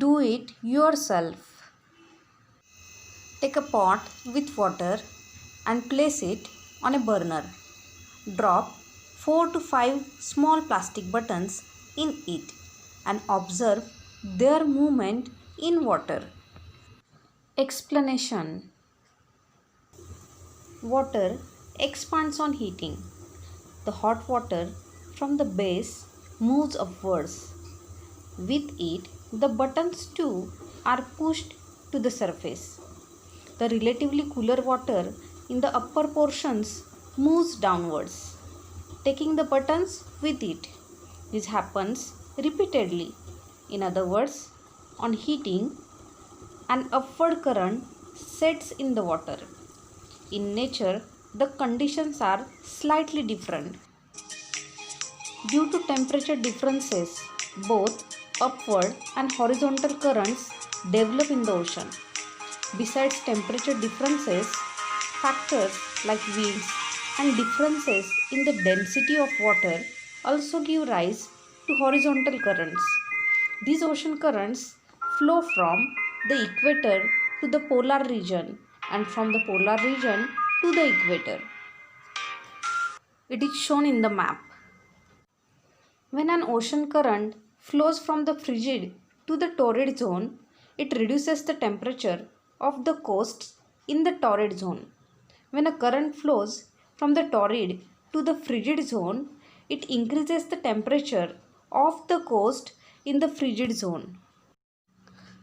Do it yourself. Take a pot with water and place it on a burner. Drop 4 to 5 small plastic buttons in it and observe their movement in water. Explanation. Water expands on heating. The hot water from the base moves upwards. With it, the buttons too are pushed to the surface. The relatively cooler water in the upper portions moves downwards, taking the buttons with it. This happens repeatedly. In other words, on heating, an upward current sets in the water. In nature, the conditions are slightly different. Due to temperature differences, both upward and horizontal currents develop in the ocean. Besides temperature differences, factors like winds and differences in the density of water also give rise to horizontal currents. These ocean currents flow from the equator to the polar region and from the polar region to the equator. It is shown in the map. When an ocean current flows from the frigid to the torrid zone, it reduces the temperature of the coasts in the torrid zone. When a current flows from the torrid to the frigid zone, it increases the temperature of the coast in the frigid zone.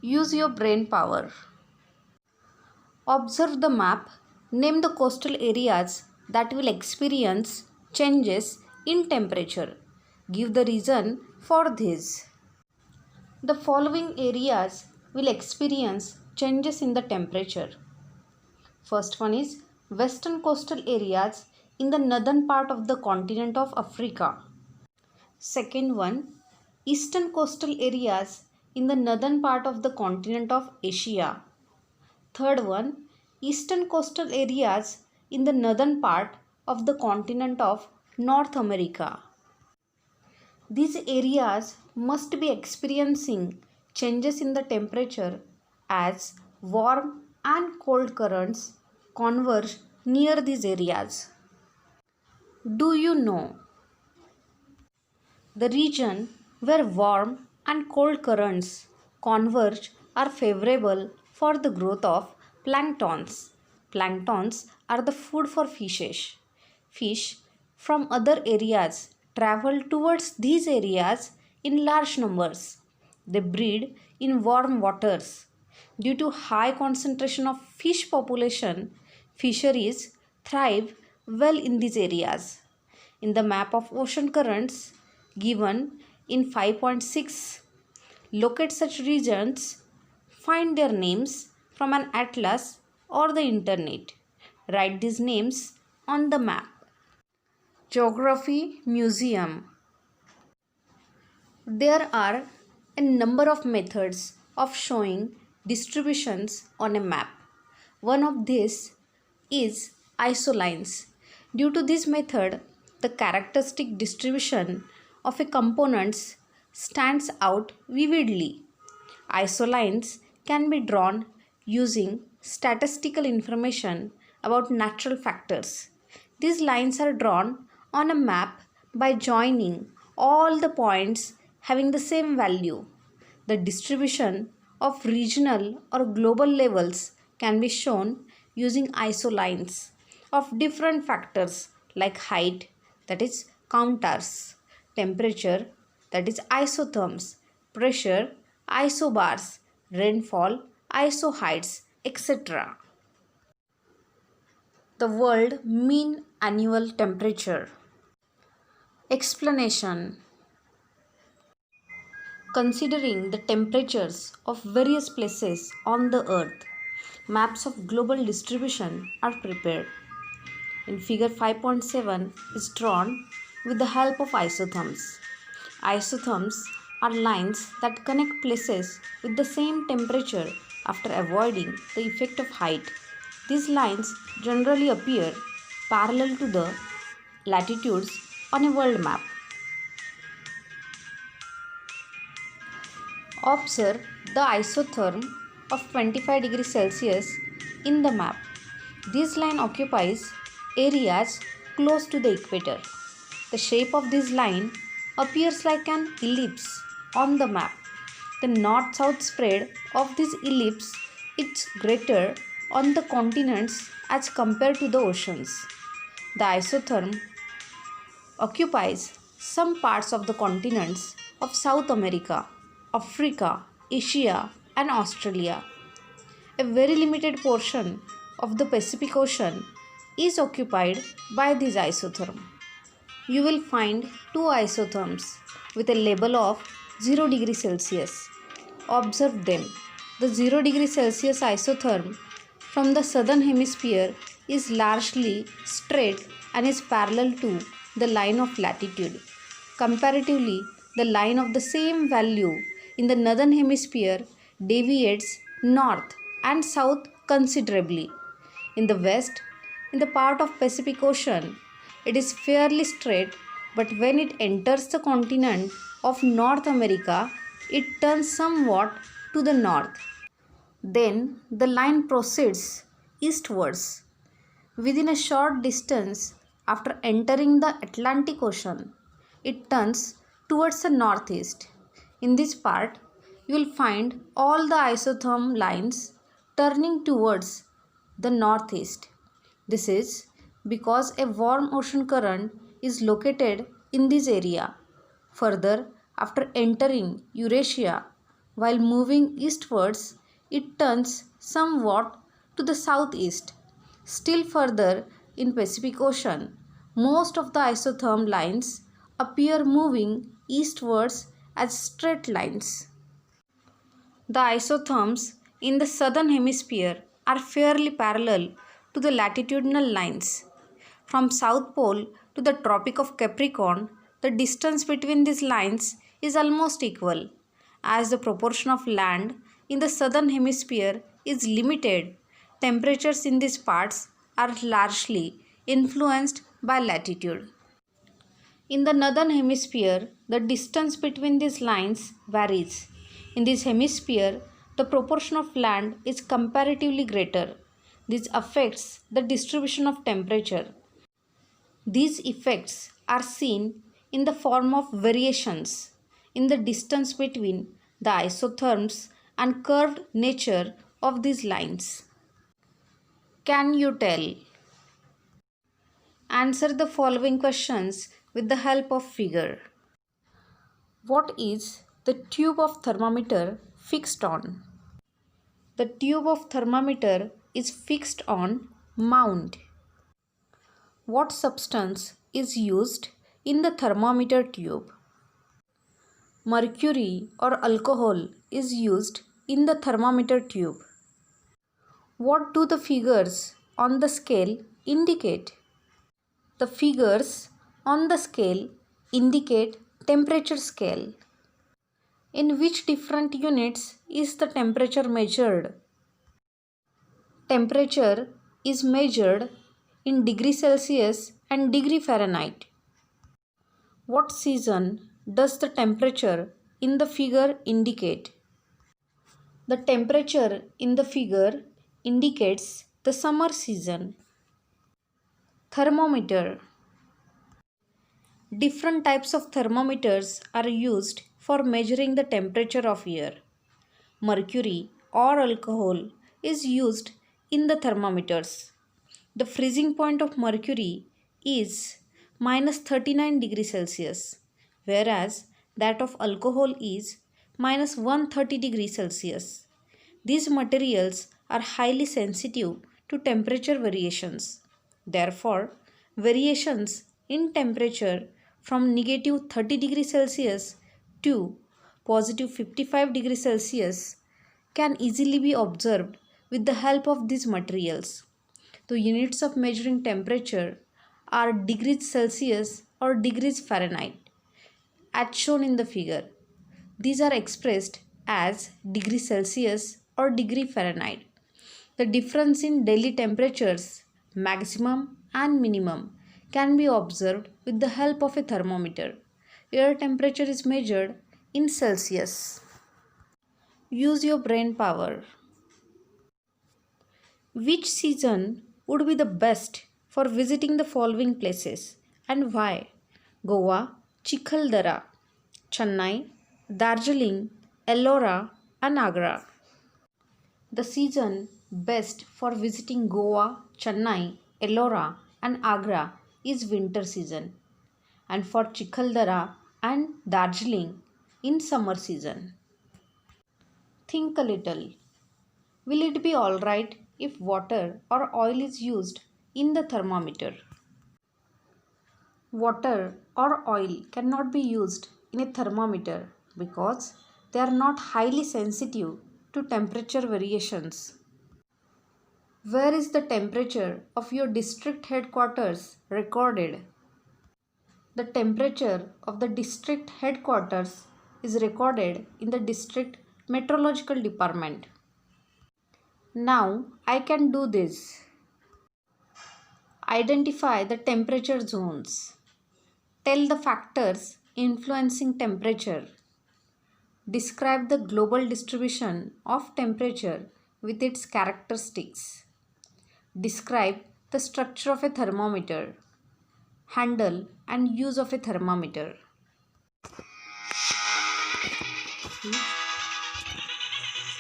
Use your brain power. Observe the map. Name the coastal areas that will experience changes in temperature. Give the reason for this. The following areas will experience changes in the temperature. First one is western coastal areas in the northern part of the continent of Africa. Second one, eastern coastal areas in the northern part of the continent of Asia. Third one, eastern coastal areas in the northern part of the continent of North America. These areas must be experiencing changes in the temperature as warm and cold currents converge near these areas. Do you know? The region where warm and cold currents converge are favorable for the growth of planktons. Planktons are the food for fishes. Fish from other areas travel towards these areas in large numbers. They breed in warm waters. Due to high concentration of fish population, fisheries thrive well in these areas. In the map of ocean currents given in 5.6, locate such regions, find their names from an atlas or the internet. Write these names on the map. Geography Museum. There are a number of methods of showing distributions on a map. One of these is isolines. Due to this method, the characteristic distribution of a component stands out vividly. Isolines can be drawn using statistical information about natural factors. These lines are drawn on a map by joining all the points having the same value. The distribution of regional or global levels can be shown using isolines of different factors like height, that is counters, temperature, that is isotherms, pressure, isobars, rainfall, isoheights, etc. The world mean annual temperature. Explanation. Considering the temperatures of various places on the earth, maps of global distribution are prepared. In figure 5.7 is drawn with the help of isotherms. Isotherms are lines that connect places with the same temperature after avoiding the effect of height. These lines generally appear parallel to the latitudes on a world map. Observe the isotherm of 25 degrees Celsius in the map. This line occupies areas close to the equator. The shape of this line appears like an ellipse on the map. The north-south spread of this ellipse is greater on the continents as compared to the oceans. The isotherm occupies some parts of the continents of South America, Africa, Asia, and Australia. A very limited portion of the Pacific Ocean is occupied by this isotherm. You will find two isotherms with a label of 0 degree Celsius. Observe them. The 0 degree Celsius isotherm from the southern hemisphere is largely straight and is parallel to the line of latitude. Comparatively, the line of the same value in the northern hemisphere deviates north and south considerably. In the west, in the part of Pacific Ocean, it is fairly straight, but when it enters the continent of North America, it turns somewhat to the north. Then the line proceeds eastwards. Within a short distance after entering the Atlantic Ocean, it turns towards the northeast. In this part, you will find all the isotherm lines turning towards the northeast. This is because a warm ocean current is located in this area. Further, after entering Eurasia, while moving eastwards, it turns somewhat to the southeast. Still further in Pacific Ocean, most of the isotherm lines appear moving eastwards as straight lines. The isotherms in the southern hemisphere are fairly parallel to the latitudinal lines. From South Pole to the Tropic of Capricorn, the distance between these lines is almost equal. As the proportion of land in the southern hemisphere is limited, temperatures in these parts are largely influenced by latitude. In the northern hemisphere, the distance between these lines varies. In this hemisphere, the proportion of land is comparatively greater. This affects the distribution of temperature. These effects are seen in the form of variations in the distance between the isotherms and curved nature of these lines. Can you tell? Answer the following questions with the help of figure. What is the tube of thermometer fixed on? The tube of thermometer is fixed on mount. What substance is used in the thermometer tube? Mercury or alcohol is used in the thermometer tube. What do the figures on the scale indicate? The figures on the scale indicate temperature scale. In which different units is the temperature measured? Temperature is measured in degree Celsius and degree Fahrenheit. What season does the temperature in the figure indicate? The temperature in the figure indicates the summer season. Thermometer. Different types of thermometers are used for measuring the temperature of air. Mercury or alcohol is used in the thermometers. The freezing point of mercury is minus 39 degrees Celsius, whereas that of alcohol is minus 130 degrees Celsius. These materials are highly sensitive to temperature variations. Therefore, variations in temperature from negative 30 degrees Celsius to positive 55 degrees Celsius can easily be observed with the help of these materials. The units of measuring temperature are degrees Celsius or degrees Fahrenheit, as shown in the figure. These are expressed as degree Celsius or degree Fahrenheit. The difference in daily temperatures, maximum and minimum, can be observed with the help of a thermometer. Air temperature is measured in Celsius. Use your brain power. Which season would be the best for visiting the following places and why? Goa, Chikaldara, Chennai, Darjeeling, Ellora, and Agra. The season best for visiting Goa, Chennai, Ellora, and Agra is winter season, and for Chikaldara and Darjeeling in summer season. Think a little. Will it be alright if water or oil is used in the thermometer? Water or oil cannot be used in a thermometer because they are not highly sensitive to temperature variations. Where is the temperature of your district headquarters recorded? The temperature of the district headquarters is recorded in the district meteorological department. Now I can do this. Identify the temperature zones. Tell the factors influencing temperature. Describe the global distribution of temperature with its characteristics. Describe the structure of a thermometer. Handle and use of a thermometer.